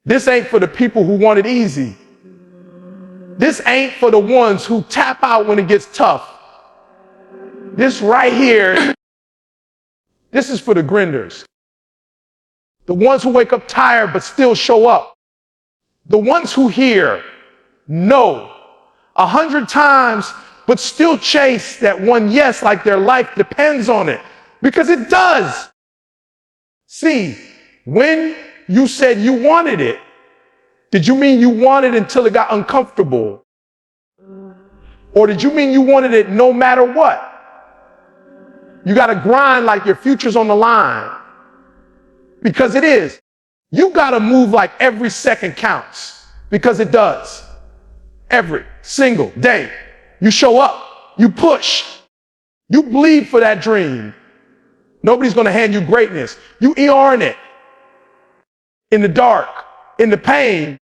This ain't for the people who want it easy. This ain't for the ones who tap out when it gets tough. This right here, this is for the grinders. The ones who wake up tired but still show up. The ones who hear no 100 times but still chase that one yes like their life depends on it. Because it does. See, when you said you wanted it, did you mean you wanted it until it got uncomfortable? Or did you mean you wanted it no matter what? You got to grind like your future's on the line. Because it is. You got to move like every second counts. Because it does. Every single day. You show up. You push. You bleed for that dream. Nobody's going to hand you greatness. You earn it. In the dark. In the pain.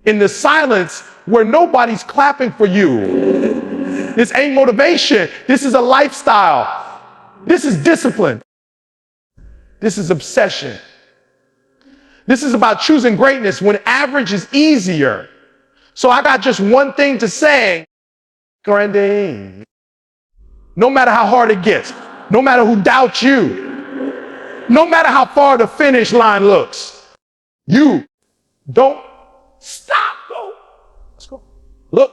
In the silence where nobody's clapping for you. This ain't motivation. This is a lifestyle. This is discipline. This is obsession. This is about choosing greatness when average is easier. So I got just one thing to say. Grinding. No matter how hard it gets, no matter who doubts you, no matter how far the finish line looks, you don't stop. Go. Let's go. Look,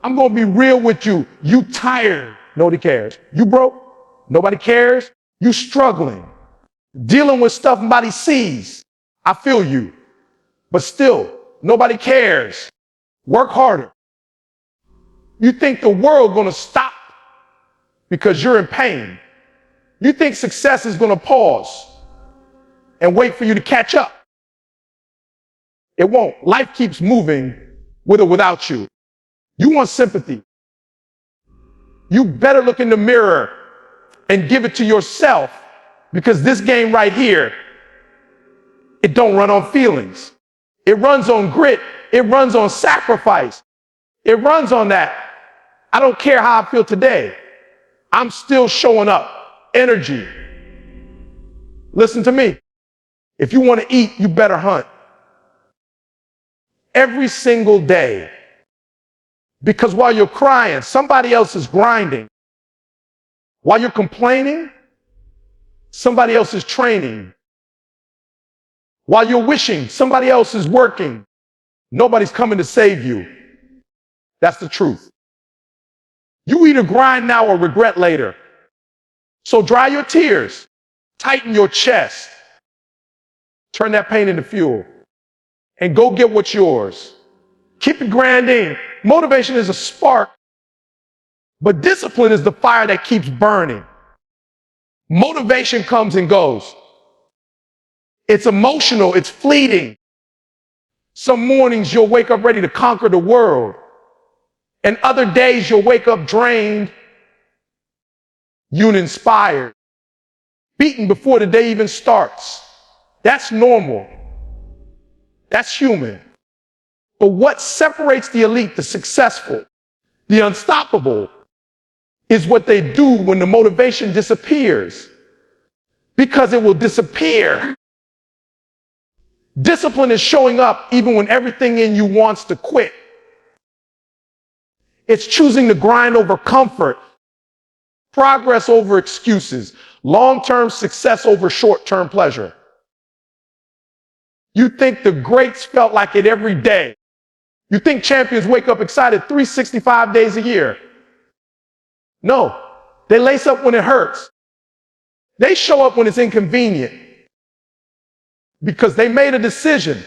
I'm going to be real with you. You tired. Nobody cares. You broke. Nobody cares. You struggling. Dealing with stuff nobody sees. I feel you. But still, nobody cares. Work harder. You think the world going to stop because you're in pain. You think success is going to pause and wait for you to catch up. It won't. Life keeps moving with or without you. You want sympathy. You better look in the mirror and give it to yourself, because this game right here, it don't run on feelings. It runs on grit. It runs on sacrifice. It runs on that. I don't care how I feel today. I'm still showing up. Energy. Listen to me. If you want to eat, you better hunt. Every single day. Because while you're crying, somebody else is grinding. While you're complaining, somebody else is training. While you're wishing, somebody else is working. Nobody's coming to save you. That's the truth. You either grind now or regret later. So dry your tears. Tighten your chest. Turn that pain into fuel. And go get what's yours. Keep it grinding. Motivation is a spark. But discipline is the fire that keeps burning. Motivation comes and goes. It's emotional. It's fleeting. Some mornings you'll wake up ready to conquer the world. And other days you'll wake up drained, uninspired, beaten before the day even starts. That's normal. That's human. But what separates the elite, the successful, the unstoppable, is what they do when the motivation disappears. Because it will disappear. Discipline is showing up even when everything in you wants to quit. It's choosing to grind over comfort, progress over excuses, long-term success over short-term pleasure. You think the greats felt like it every day. You think champions wake up excited 365 days a year. No, they lace up when it hurts. They show up when it's inconvenient. Because they made a decision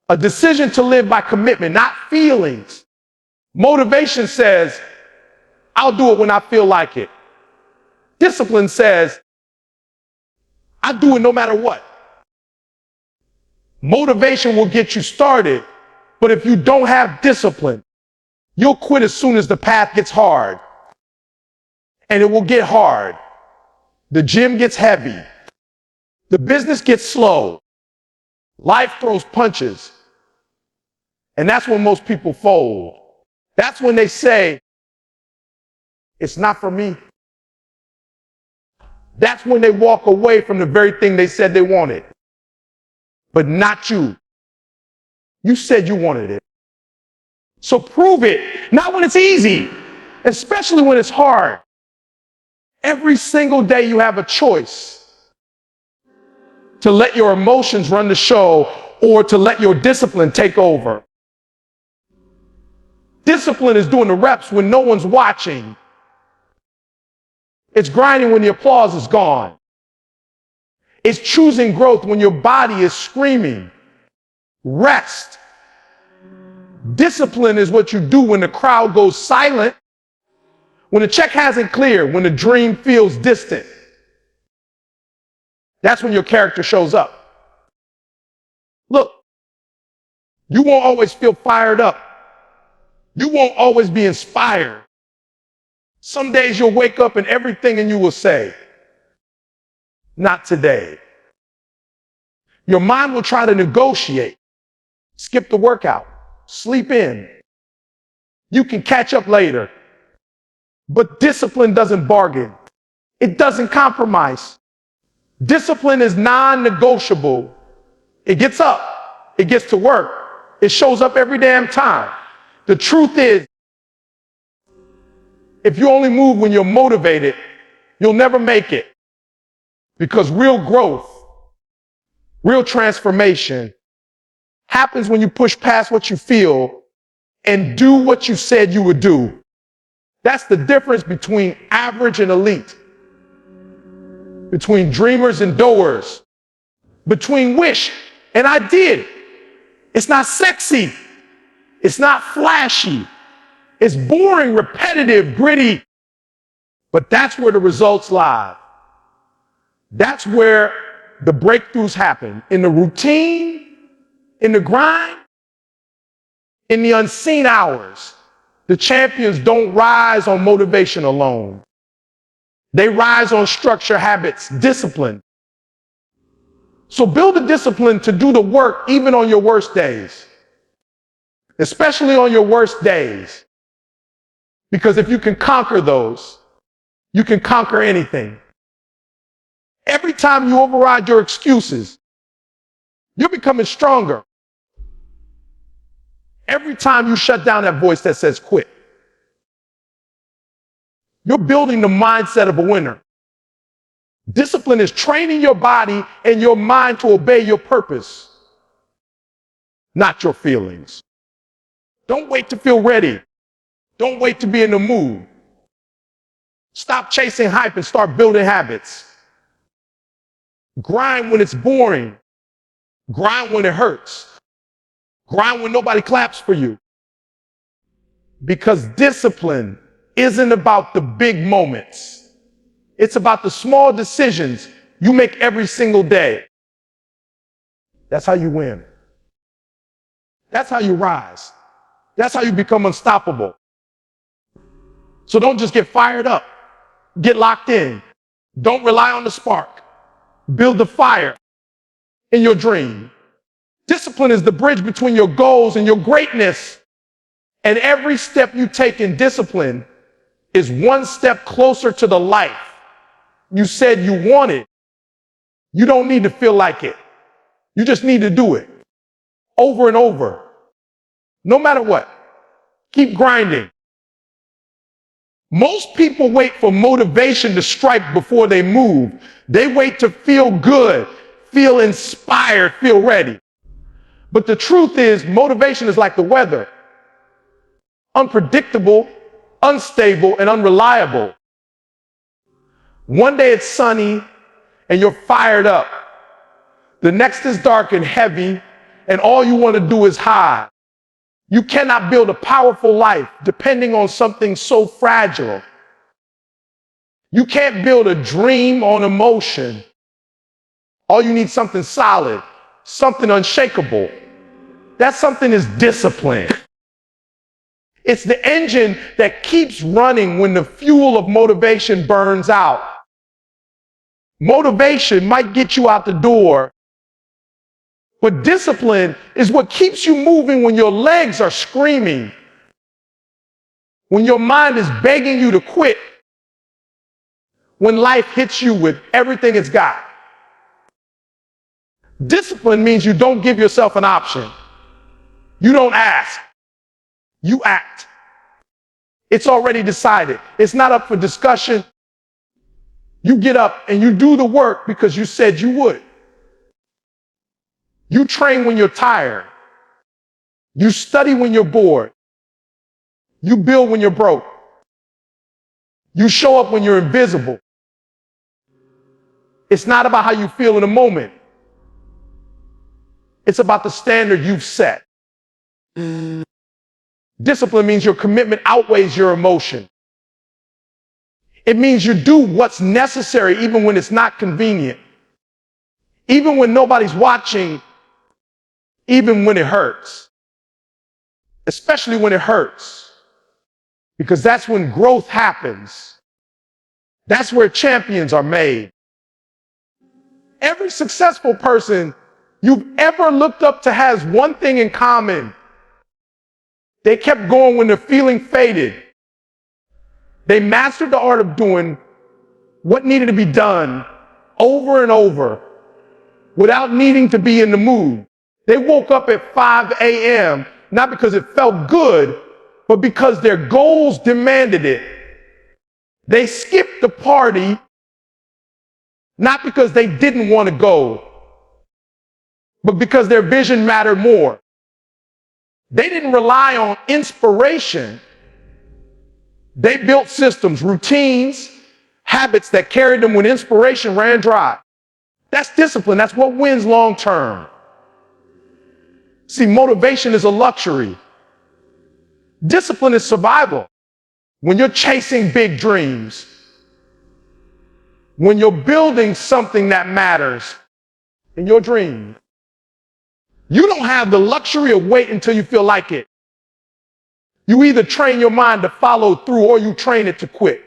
to live by commitment, not feelings. Motivation says, I'll do it when I feel like it. Discipline says, I do it no matter what. Motivation will get you started, but if you don't have discipline, you'll quit as soon as the path gets hard. And it will get hard. The gym gets heavy. The business gets slow. Life throws punches. And that's when most people fold. That's when they say, it's not for me. That's when they walk away from the very thing they said they wanted. but not you. You said you wanted it. So prove it, not when it's easy, especially when it's hard. Every single day you have a choice to let your emotions run the show or to let your discipline take over. Discipline is doing the reps when no one's watching. It's grinding when the applause is gone. It's choosing growth when your body is screaming. Rest. Discipline is what you do when the crowd goes silent, when the check hasn't cleared, when the dream feels distant. That's when your character shows up. Look, you won't always feel fired up. You won't always be inspired. Some days you'll wake up and everything in you will say, not today. Your mind will try to negotiate, skip the workout, sleep in. You can catch up later. But discipline doesn't bargain. It doesn't compromise. Discipline is non-negotiable. It gets up. It gets to work. It shows up every damn time. The truth is, if you only move when you're motivated, you'll never make it. Because real growth, real transformation happens when you push past what you feel and do what you said you would do. That's the difference between average and elite, between dreamers and doers, between wish and I did. It's not sexy. It's not flashy. It's boring, repetitive, gritty. But that's where the results lie. That's where the breakthroughs happen. In the routine, in the grind, in the unseen hours. The champions don't rise on motivation alone. They rise on structure, habits, discipline. So build a discipline to do the work even on your worst days. Especially on your worst days. Because if you can conquer those, you can conquer anything. Every time you override your excuses, you're becoming stronger. Every time you shut down that voice that says quit, you're building the mindset of a winner. Discipline is training your body and your mind to obey your purpose, not your feelings. Don't wait to feel ready. Don't wait to be in the mood. Stop chasing hype and start building habits. Grind when it's boring. Grind when it hurts. Grind when nobody claps for you. Because discipline isn't about the big moments. It's about the small decisions you make every single day. That's how you win. That's how you rise. That's how you become unstoppable. So don't just get fired up. Get locked in. Don't rely on the spark. Build the fire in your dream. Discipline is the bridge between your goals and your greatness. And every step you take in discipline is one step closer to the life you said you wanted. You don't need to feel like it. You just need to do it over and over. No matter what. Keep grinding. Most people wait for motivation to strike before they move. They wait to feel good, feel inspired, feel ready. But the truth is, motivation is like the weather. Unpredictable, unstable, and unreliable. One day it's sunny and you're fired up. The next is dark and heavy, and all you want to do is hide. You cannot build a powerful life depending on something so fragile. You can't build a dream on emotion. All you need is something solid, something unshakable. That something is discipline. It's the engine that keeps running when the fuel of motivation burns out. Motivation might get you out the door, but discipline is what keeps you moving when your legs are screaming, when your mind is begging you to quit, when life hits you with everything it's got. Discipline means you don't give yourself an option. You don't ask. You act. It's already decided. It's not up for discussion. You get up and you do the work because you said you would. You train when you're tired. You study when you're bored. You build when you're broke. You show up when you're invisible. It's not about how you feel in a moment. It's about the standard you've set. Discipline means your commitment outweighs your emotion. It means you do what's necessary even when it's not convenient. Even when nobody's watching, even when it hurts. Especially when it hurts. Because that's when growth happens. That's where champions are made. Every successful person you've ever looked up to has one thing in common. They kept going when the feeling faded. They mastered the art of doing what needed to be done over and over without needing to be in the mood. They woke up at 5 a.m., not because it felt good, but because their goals demanded it. They skipped the party, not because they didn't want to go, but because their vision mattered more. They didn't rely on inspiration. They built systems, routines, habits that carried them when inspiration ran dry. That's discipline. That's what wins long term. See, motivation is a luxury. Discipline is survival. When you're chasing big dreams, when you're building something that matters in your dream, you don't have the luxury of waiting until you feel like it. You either train your mind to follow through or you train it to quit.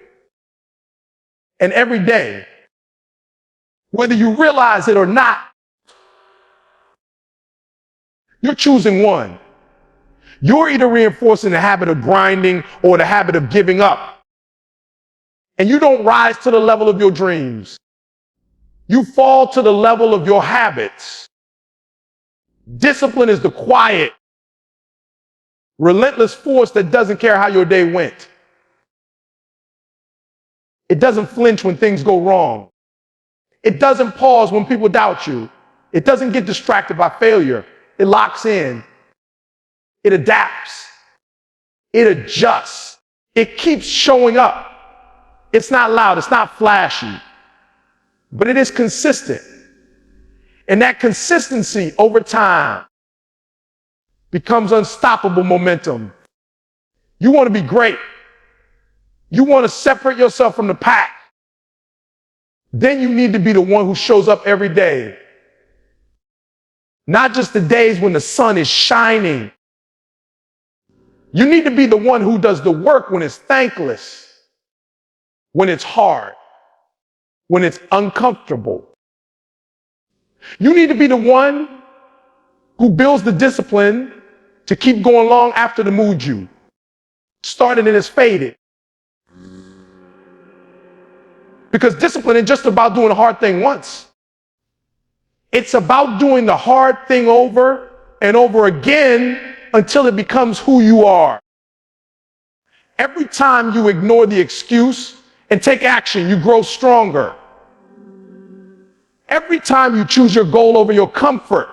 And every day, whether you realize it or not, you're choosing one. You're either reinforcing the habit of grinding or the habit of giving up. And you don't rise to the level of your dreams. You fall to the level of your habits. Discipline is the quiet, relentless force that doesn't care how your day went. It doesn't flinch when things go wrong. It doesn't pause when people doubt you. It doesn't get distracted by failure. It locks in. It adapts. It adjusts. It keeps showing up. It's not loud. It's not flashy. But it is consistent. And that consistency over time becomes unstoppable momentum. You want to be great. You want to separate yourself from the pack. Then you need to be the one who shows up every day. Not just the days when the sun is shining. You need to be the one who does the work when it's thankless, when it's hard, when it's uncomfortable. You need to be the one who builds the discipline to keep going long after the mood you started and it's faded. Because discipline isn't just about doing a hard thing once. It's about doing the hard thing over and over again until it becomes who you are. Every time you ignore the excuse and take action, you grow stronger. Every time you choose your goal over your comfort,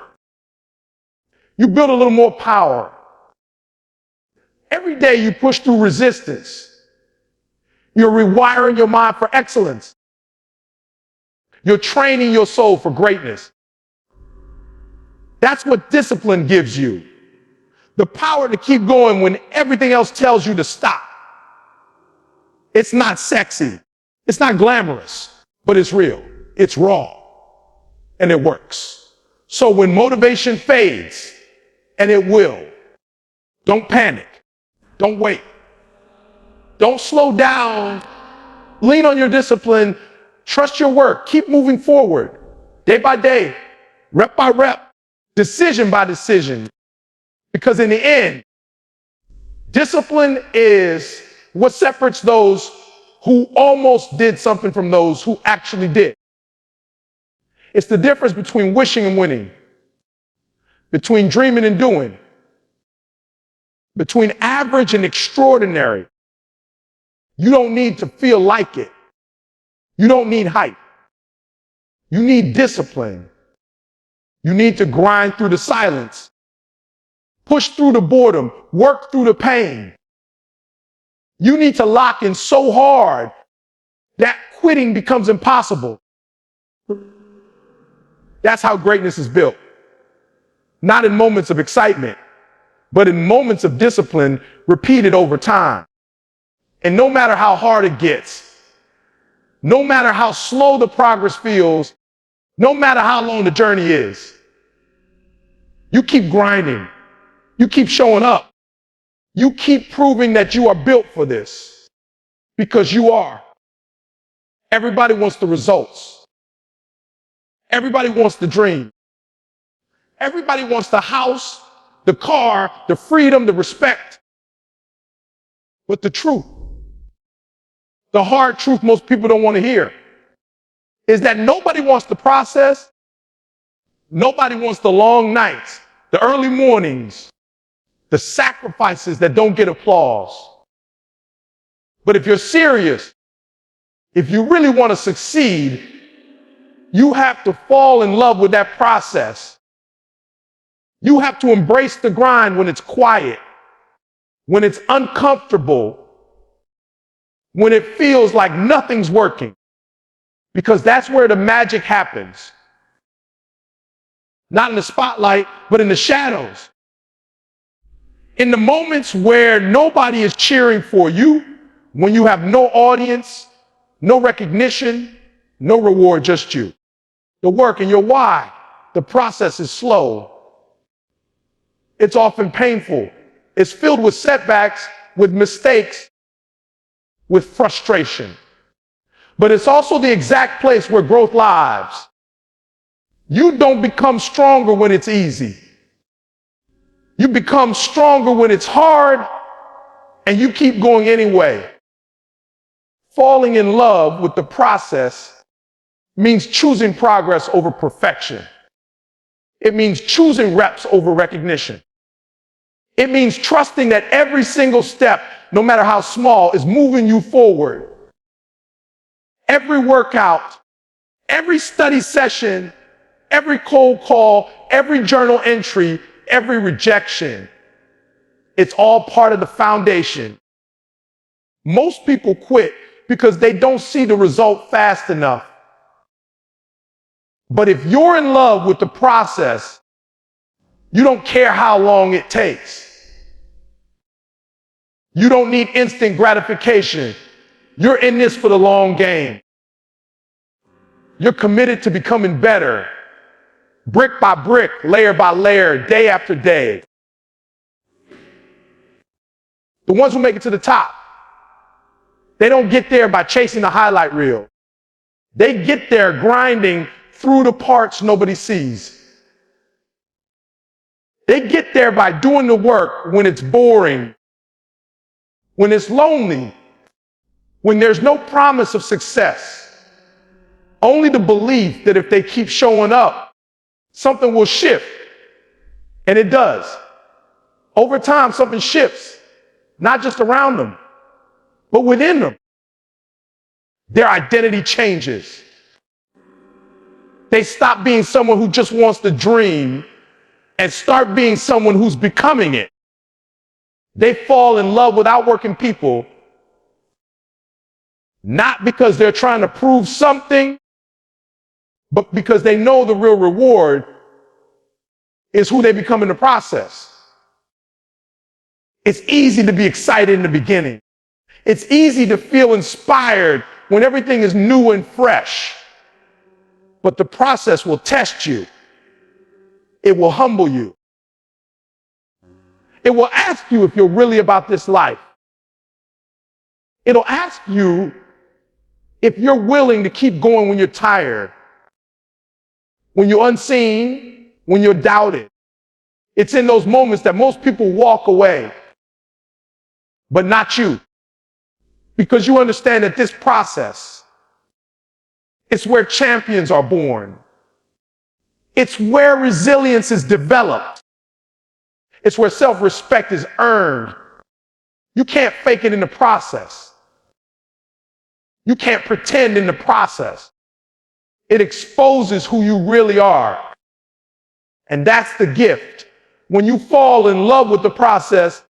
you build a little more power. Every day you push through resistance. You're rewiring your mind for excellence. You're training your soul for greatness. That's what discipline gives you. The power to keep going when everything else tells you to stop. It's not sexy. It's not glamorous, but it's real. It's raw. And it works. So when motivation fades, and it will, don't panic. Don't wait. Don't slow down. Lean on your discipline. Trust your work. Keep moving forward. Day by day, rep by rep, decision by decision. Because in the end, discipline is what separates those who almost did something from those who actually did. It's the difference between wishing and winning, between dreaming and doing, between average and extraordinary. You don't need to feel like it. You don't need hype. You need discipline. You need to grind through the silence, push through the boredom, work through the pain. You need to lock in so hard that quitting becomes impossible. That's how greatness is built. Not in moments of excitement, but in moments of discipline repeated over time. And no matter how hard it gets, no matter how slow the progress feels, no matter how long the journey is, you keep grinding. You keep showing up. You keep proving that you are built for this, because you are. Everybody wants the results. Everybody wants the dream. Everybody wants the house, the car, the freedom, the respect. But the truth, the hard truth most people don't want to hear, is that nobody wants the process. Nobody wants the long nights, the early mornings, the sacrifices that don't get applause. But if you're serious, if you really want to succeed, you have to fall in love with that process. You have to embrace the grind when it's quiet, when it's uncomfortable, when it feels like nothing's working, because that's where the magic happens. Not in the spotlight, but in the shadows. In the moments where nobody is cheering for you, when you have no audience, no recognition, no reward, just you. The work and your why. The process is slow. It's often painful. It's filled with setbacks, with mistakes, with frustration. But it's also the exact place where growth lives. You don't become stronger when it's easy. You become stronger when it's hard, and you keep going anyway. Falling in love with the process means choosing progress over perfection. It means choosing reps over recognition. It means trusting that every single step, no matter how small, is moving you forward. Every workout, every study session, every cold call, every journal entry, every rejection, it's all part of the foundation. Most people quit because they don't see the result fast enough. But if you're in love with the process, you don't care how long it takes. You don't need instant gratification. You're in this for the long game. You're committed to becoming better, brick by brick, layer by layer, day after day. The ones who make it to the top, they don't get there by chasing the highlight reel. They get there grinding through the parts nobody sees. They get there by doing the work when it's boring, when it's lonely, when there's no promise of success. Only the belief that if they keep showing up, something will shift. And it does. Over time, something shifts, not just around them, but within them. Their identity changes. They stop being someone who just wants to dream and start being someone who's becoming it. They fall in love with outworking people, not because they're trying to prove something, but because they know the real reward is who they become in the process. It's easy to be excited in the beginning. It's easy to feel inspired when everything is new and fresh. But the process will test you. It will humble you. It will ask you if you're really about this life. It'll ask you if you're willing to keep going when you're tired, when you're unseen, when you're doubted. It's in those moments that most people walk away, but not you. Because you understand that this process, it's where champions are born. It's where resilience is developed. It's where self-respect is earned. You can't fake it in the process. You can't pretend in the process. It exposes who you really are. And that's the gift. When you fall in love with the process,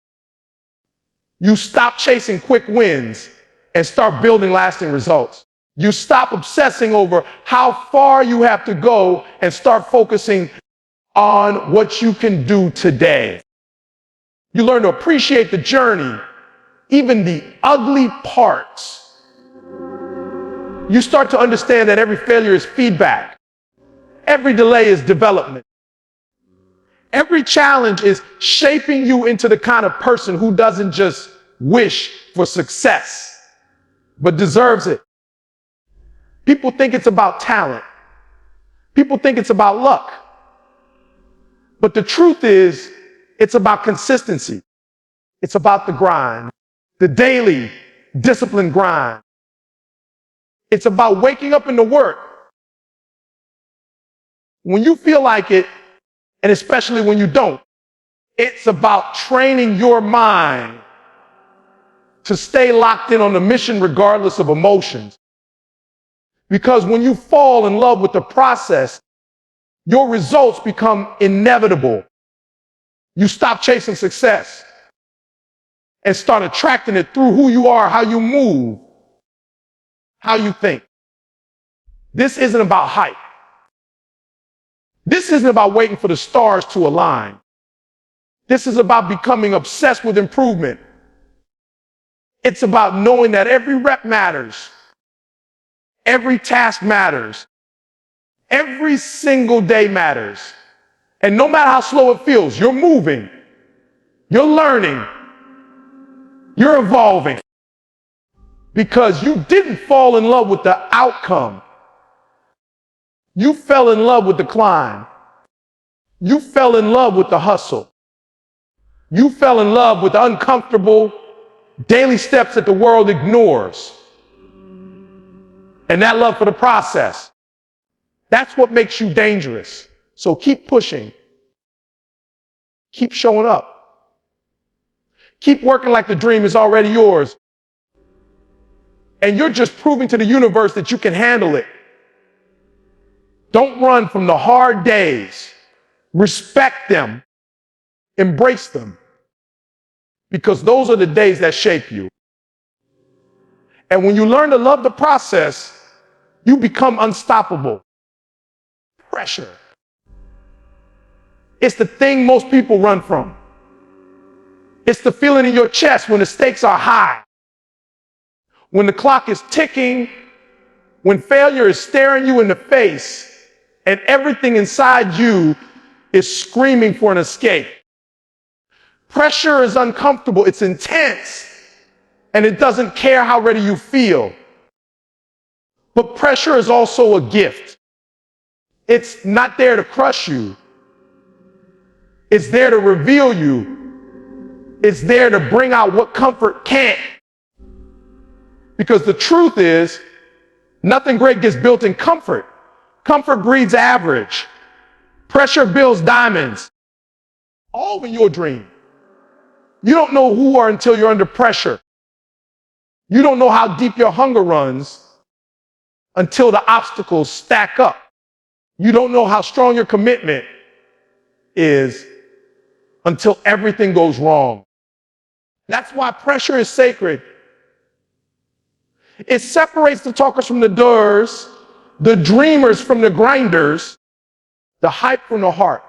you stop chasing quick wins and start building lasting results. You stop obsessing over how far you have to go and start focusing on what you can do today. You learn to appreciate the journey, even the ugly parts. You start to understand that every failure is feedback. Every delay is development. Every challenge is shaping you into the kind of person who doesn't just wish for success, but deserves it. People think it's about talent. People think it's about luck. But the truth is, it's about consistency. It's about the grind, the daily disciplined grind. It's about waking up into work when you feel like it, and especially when you don't. It's about training your mind to stay locked in on the mission regardless of emotions. Because when you fall in love with the process, your results become inevitable. You stop chasing success and start attracting it through who you are, how you move, how you think. This isn't about hype. This isn't about waiting for the stars to align. This is about becoming obsessed with improvement. It's about knowing that every rep matters. Every task matters. Every single day matters. And no matter how slow it feels, you're moving. You're learning. You're evolving. Because you didn't fall in love with the outcome. You fell in love with the climb. You fell in love with the hustle. You fell in love with the uncomfortable daily steps that the world ignores. And that love for the process, that's what makes you dangerous. So keep pushing. Keep showing up. Keep working like the dream is already yours. And you're just proving to the universe that you can handle it. Don't run from the hard days. Respect them. Embrace them. Because those are the days that shape you. And when you learn to love the process, you become unstoppable. Pressure. It's the thing most people run from. It's the feeling in your chest when the stakes are high. When the clock is ticking, when failure is staring you in the face, and everything inside you is screaming for an escape. Pressure is uncomfortable, it's intense, and it doesn't care how ready you feel. But pressure is also a gift. It's not there to crush you. It's there to reveal you. It's there to bring out what comfort can't. Because the truth is, nothing great gets built in comfort. Comfort breeds average. Pressure builds diamonds. All in your dream. You don't know who you are until you're under pressure. You don't know how deep your hunger runs until the obstacles stack up. You don't know how strong your commitment is until everything goes wrong. That's why pressure is sacred. It separates the talkers from the doers, the dreamers from the grinders, the hype from the heart.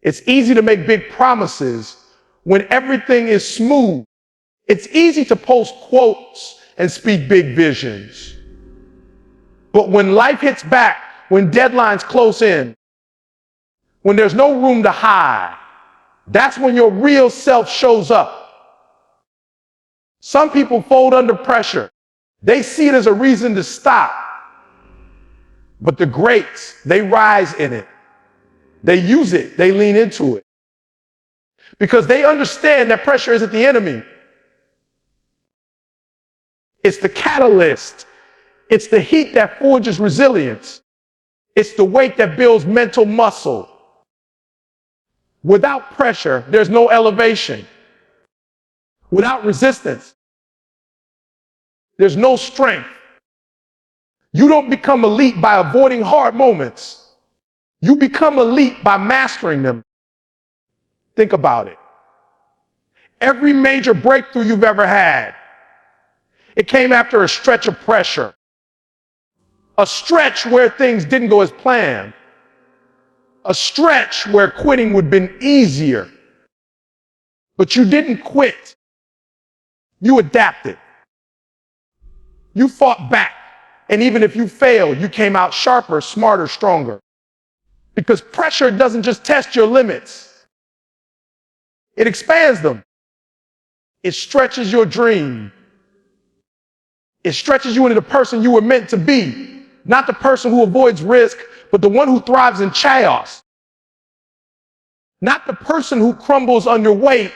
It's easy to make big promises when everything is smooth. It's easy to post quotes and speak big visions. But when life hits back, when deadlines close in, when there's no room to hide, that's when your real self shows up. Some people fold under pressure. They see it as a reason to stop. But the greats, they rise in it. They use it. They lean into it. Because they understand that pressure isn't the enemy. It's the catalyst. It's the heat that forges resilience. It's the weight that builds mental muscle. Without pressure, there's no elevation. Without resistance, there's no strength. You don't become elite by avoiding hard moments. You become elite by mastering them. Think about it. Every major breakthrough you've ever had, it came after a stretch of pressure. A stretch where things didn't go as planned. A stretch where quitting would have been easier. But you didn't quit. You adapted. You fought back. And even if you failed, you came out sharper, smarter, stronger. Because pressure doesn't just test your limits. It expands them. It stretches your dream. It stretches you into the person you were meant to be. Not the person who avoids risk, but the one who thrives in chaos. Not the person who crumbles under weight,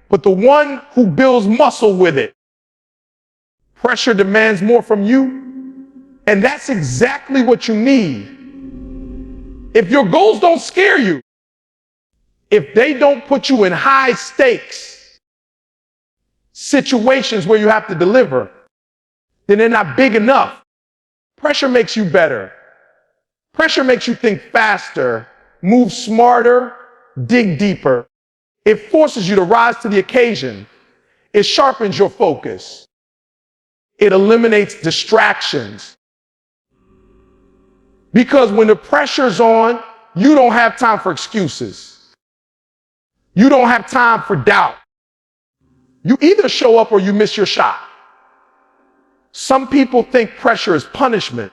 but the one who builds muscle with it. Pressure demands more from you, and that's exactly what you need. If your goals don't scare you, if they don't put you in high stakes situations where you have to deliver, then they're not big enough. Pressure makes you better. Pressure makes you think faster, move smarter, dig deeper. It forces you to rise to the occasion. It sharpens your focus. It eliminates distractions. Because when the pressure's on, you don't have time for excuses. You don't have time for doubt. You either show up or you miss your shot. Some people think pressure is punishment.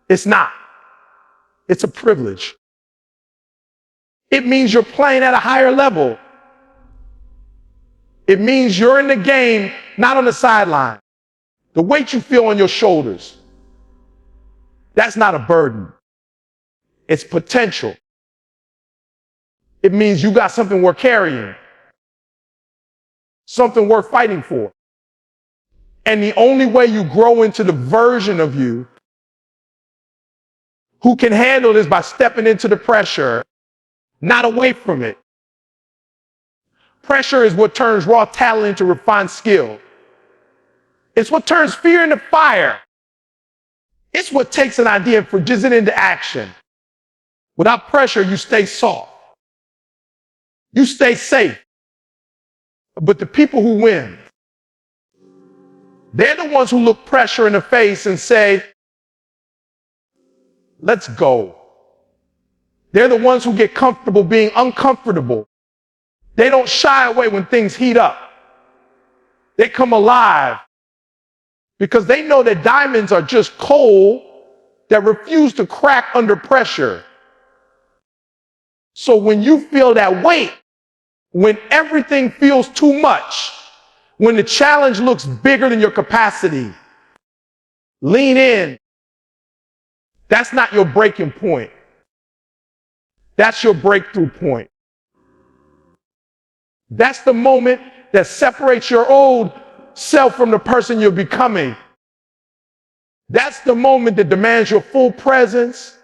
It's not. It's a privilege. It means you're playing at a higher level. It means you're in the game, not on the sideline. The weight you feel on your shoulders, that's not a burden. It's potential. It means you got something worth carrying, something worth fighting for. And the only way you grow into the version of you who can handle this by stepping into the pressure, not away from it. Pressure is what turns raw talent into refined skill. It's what turns fear into fire. It's what takes an idea and forges it into action. Without pressure, you stay soft. You stay safe. But the people who win, they're the ones who look pressure in the face and say, let's go. They're the ones who get comfortable being uncomfortable. They don't shy away when things heat up. They come alive because they know that diamonds are just coal that refuse to crack under pressure. So when you feel that weight, when everything feels too much, when the challenge looks bigger than your capacity, lean in. That's not your breaking point. That's your breakthrough point. That's the moment that separates your old self from the person you're becoming. That's the moment that demands your full presence,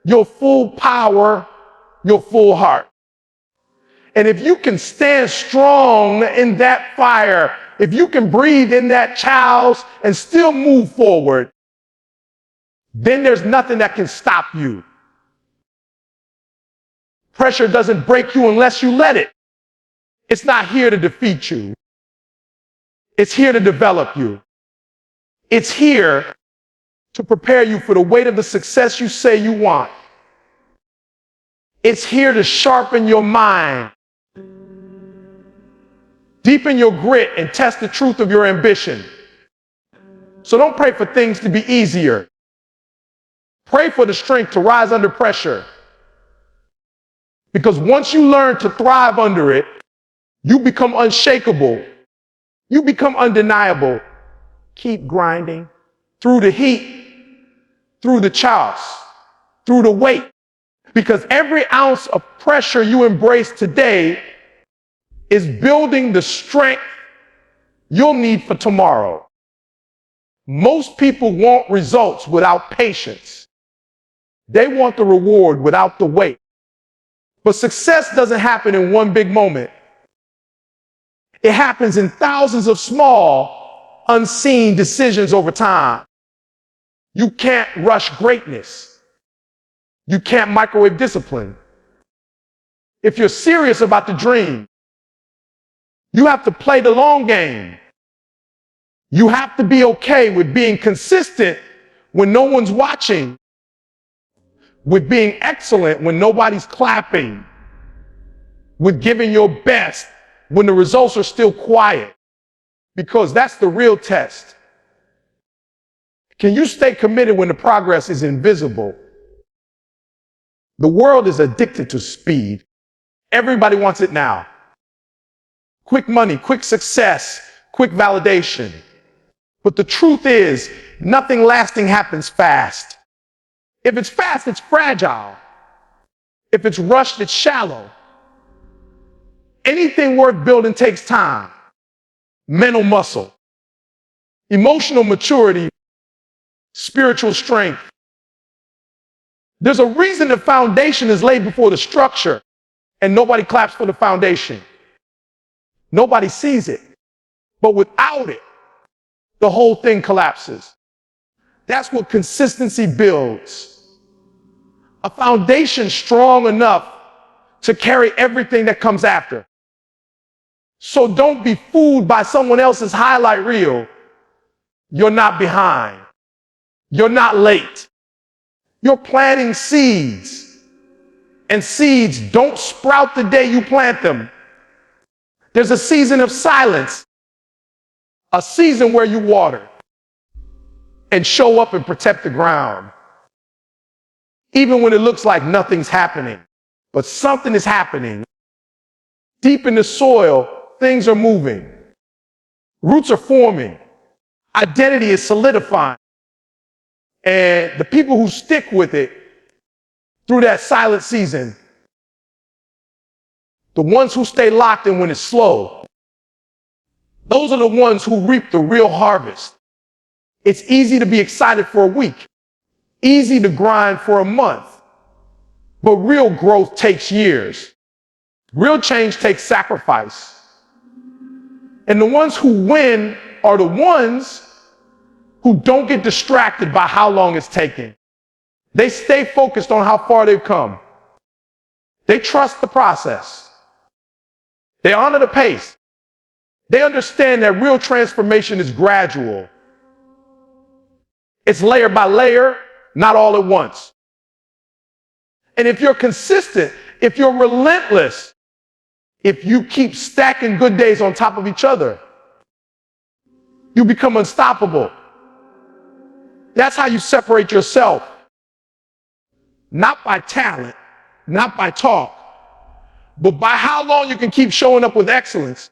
your full power, your full heart. And if you can stand strong in that fire, if you can breathe in that chaos and still move forward, then there's nothing that can stop you. Pressure doesn't break you unless you let it. It's not here to defeat you. It's here to develop you. It's here to prepare you for the weight of the success you say you want. It's here to sharpen your mind, deepen your grit, and test the truth of your ambition. So don't pray for things to be easier. Pray for the strength to rise under pressure. Because once you learn to thrive under it, you become unshakable. You become undeniable. Keep grinding through the heat, through the chaos, through the weight. Because every ounce of pressure you embrace today is building the strength you'll need for tomorrow. Most people want results without patience. They want the reward without the wait. But success doesn't happen in one big moment. It happens in thousands of small, unseen decisions over time. You can't rush greatness. You can't microwave discipline. If you're serious about the dream, you have to play the long game. You have to be okay with being consistent when no one's watching, with being excellent when nobody's clapping, with giving your best when the results are still quiet, because that's the real test. Can you stay committed when the progress is invisible? The world is addicted to speed. Everybody wants it now. Quick money, quick success, quick validation. But the truth is, nothing lasting happens fast. If it's fast, it's fragile. If it's rushed, it's shallow. Anything worth building takes time, mental muscle, emotional maturity, spiritual strength. There's a reason the foundation is laid before the structure, and nobody claps for the foundation. Nobody sees it. But without it, the whole thing collapses. That's what consistency builds. A foundation strong enough to carry everything that comes after. So don't be fooled by someone else's highlight reel. You're not behind. You're not late. You're planting seeds. And seeds don't sprout the day you plant them. There's a season of silence, a season where you water and show up and protect the ground. Even when it looks like nothing's happening, but something is happening. Deep in the soil, things are moving. Roots are forming. Identity is solidifying. And the people who stick with it through that silent season, the ones who stay locked in when it's slow, those are the ones who reap the real harvest. It's easy to be excited for a week, easy to grind for a month, but real growth takes years. Real change takes sacrifice. And the ones who win are the ones who don't get distracted by how long it's taking. They stay focused on how far they've come. They trust the process. They honor the pace. They understand that real transformation is gradual. It's layer by layer, not all at once. And if you're consistent, if you're relentless, if you keep stacking good days on top of each other, you become unstoppable. That's how you separate yourself. Not by talent, not by talk, but by how long you can keep showing up with excellence.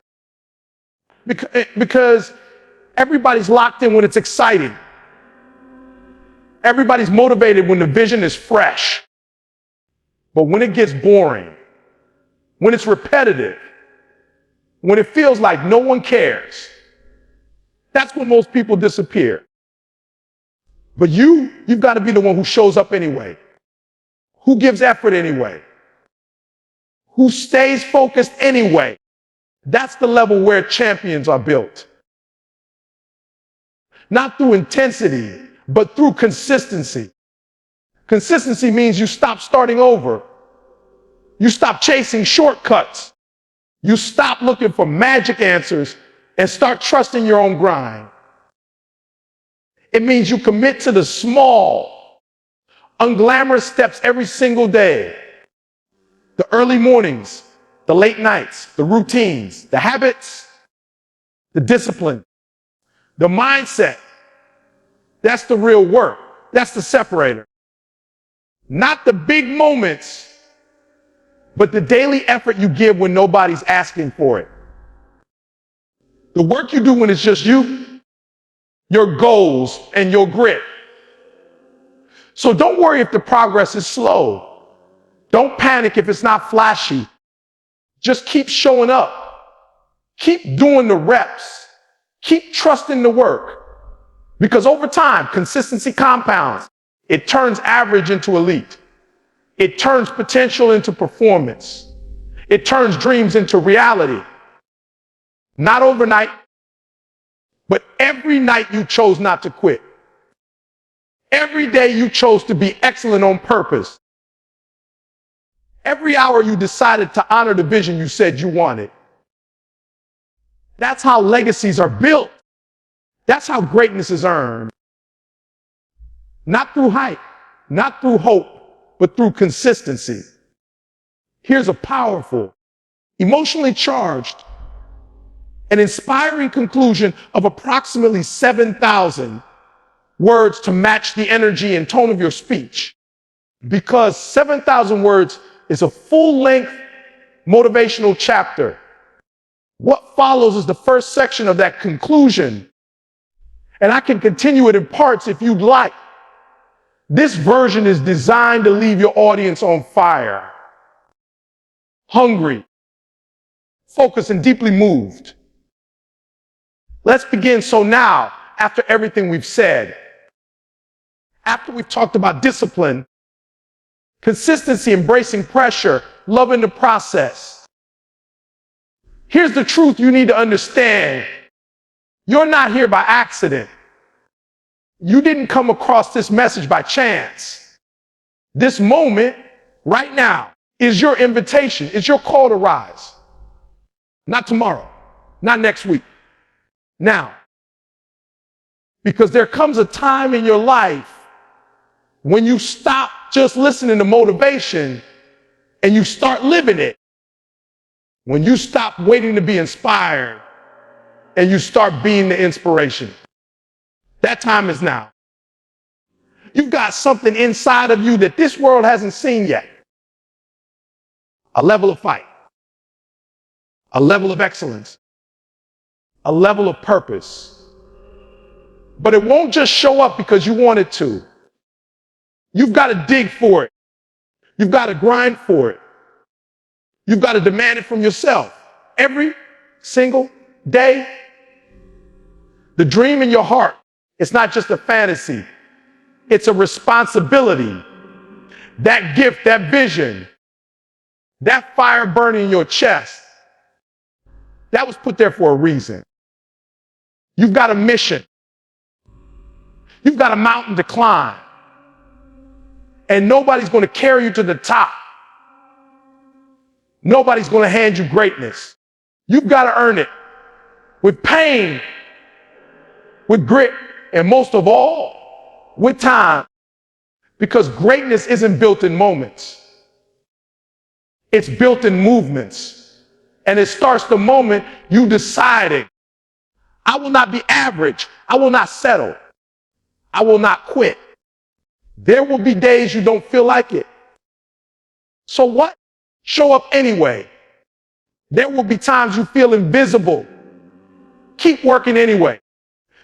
Because everybody's locked in when it's exciting. Everybody's motivated when the vision is fresh. But when it gets boring, when it's repetitive, when it feels like no one cares, that's when most people disappear. But you've got to be the one who shows up anyway, who gives effort anyway, who stays focused anyway. That's the level where champions are built. Not through intensity, but through consistency. Consistency means you stop starting over. You stop chasing shortcuts. You stop looking for magic answers and start trusting your own grind. It means you commit to the small, unglamorous steps every single day. The early mornings, the late nights, the routines, the habits, the discipline, the mindset. That's the real work. That's the separator. Not the big moments, but the daily effort you give when nobody's asking for it. The work you do when it's just you, your goals, and your grit. So don't worry if the progress is slow. Don't panic if it's not flashy. Just keep showing up. Keep doing the reps. Keep trusting the work. Because over time, consistency compounds. It turns average into elite. It turns potential into performance. It turns dreams into reality. Not overnight, but every night you chose not to quit. Every day you chose to be excellent on purpose. Every hour you decided to honor the vision you said you wanted. That's how legacies are built. That's how greatness is earned. Not through hype, not through hope, but through consistency. Here's a powerful, emotionally charged, and inspiring conclusion of approximately 7,000 words to match the energy and tone of your speech. Because 7,000 words is a full-length motivational chapter. What follows is the first section of that conclusion. And I can continue it in parts if you'd like. This version is designed to leave your audience on fire, hungry, focused, and deeply moved. Let's begin. So now, after everything we've said, after we've talked about discipline, consistency, embracing pressure, loving the process, here's the truth you need to understand. You're not here by accident. You didn't come across this message by chance. This moment, right now, is your invitation. It's your call to rise. Not tomorrow, not next week, now. Because there comes a time in your life when you stop just listening to motivation and you start living it. When you stop waiting to be inspired and you start being the inspiration. That time is now. You've got something inside of you that this world hasn't seen yet. A level of fight, a level of excellence, a level of purpose. But it won't just show up because you want it to. You've got to dig for it. You've got to grind for it. You've got to demand it from yourself every single day. The dream in your heart, it's not just a fantasy. It's a responsibility. That gift, that vision, that fire burning in your chest, that was put there for a reason. You've got a mission. You've got a mountain to climb. And nobody's going to carry you to the top. Nobody's going to hand you greatness. You've got to earn it with pain, with grit, and most of all, with time. Because greatness isn't built in moments. It's built in movements. And it starts the moment you deciding, I will not be average. I will not settle. I will not quit. There will be days you don't feel like it. So what? Show up anyway. There will be times you feel invisible. Keep working anyway.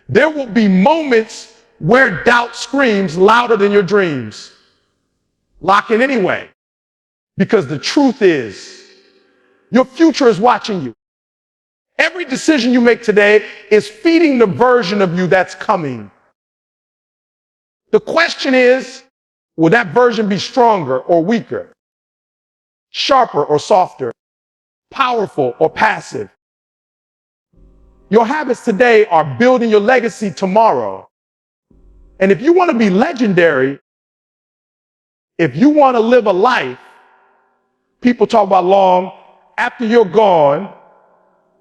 There will be moments where doubt screams louder than your dreams. Lock in anyway. Because the truth is, your future is watching you. Every decision you make today is feeding the version of you that's coming. The question is, will that version be stronger or weaker? Sharper or softer? Powerful or passive? Your habits today are building your legacy tomorrow. And if you want to be legendary, if you want to live a life, people talk about long, after you're gone,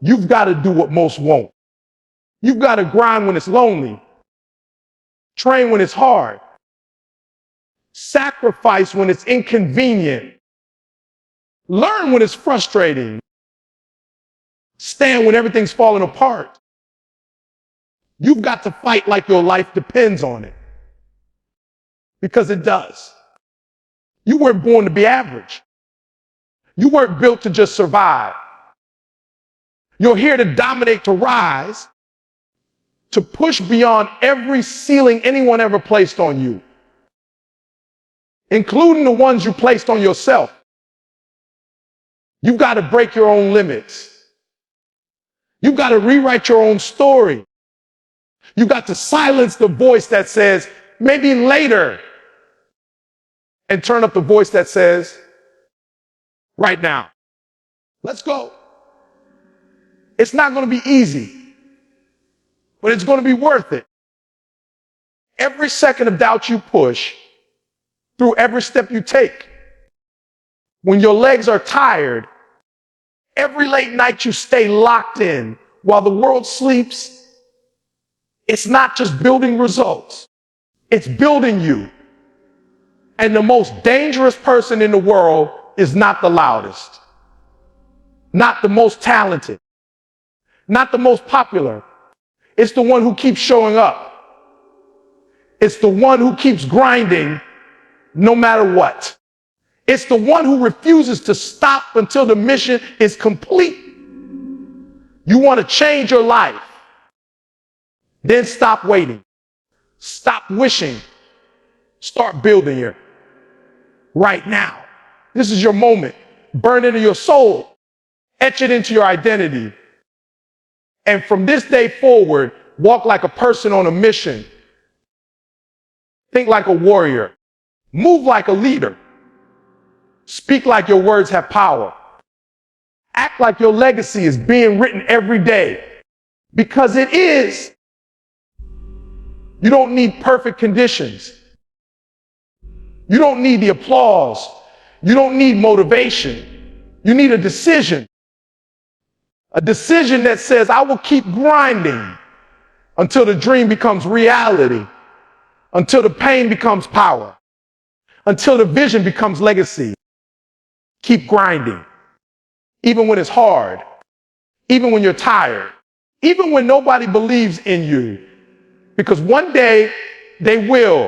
you've got to do what most won't. You've got to grind when it's lonely. Train when it's hard. Sacrifice when it's inconvenient. Learn when it's frustrating. Stand when everything's falling apart. You've got to fight like your life depends on it. Because it does. You weren't born to be average. You weren't built to just survive. You're here to dominate, to rise, to push beyond every ceiling anyone ever placed on you, including the ones you placed on yourself. You've got to break your own limits. You've got to rewrite your own story. You've got to silence the voice that says, maybe later, and turn up the voice that says, right now. Let's go. It's not going to be easy, but it's going to be worth it. Every second of doubt you push, through every step you take, when your legs are tired, every late night you stay locked in while the world sleeps, it's not just building results, it's building you. And the most dangerous person in the world is not the loudest, not the most talented, not the most popular. It's the one who keeps showing up. It's the one who keeps grinding no matter what. It's the one who refuses to stop until the mission is complete. You want to change your life? Then stop waiting. Stop wishing. Start building it right now. This is your moment. Burn it into your soul. Etch it into your identity. And from this day forward, walk like a person on a mission. Think like a warrior. Move like a leader. Speak like your words have power. Act like your legacy is being written every day. Because it is. You don't need perfect conditions. You don't need the applause. You don't need motivation. You need a decision. A decision that says, I will keep grinding until the dream becomes reality, until the pain becomes power, until the vision becomes legacy. Keep grinding, even when it's hard, even when you're tired, even when nobody believes in you, because one day they will.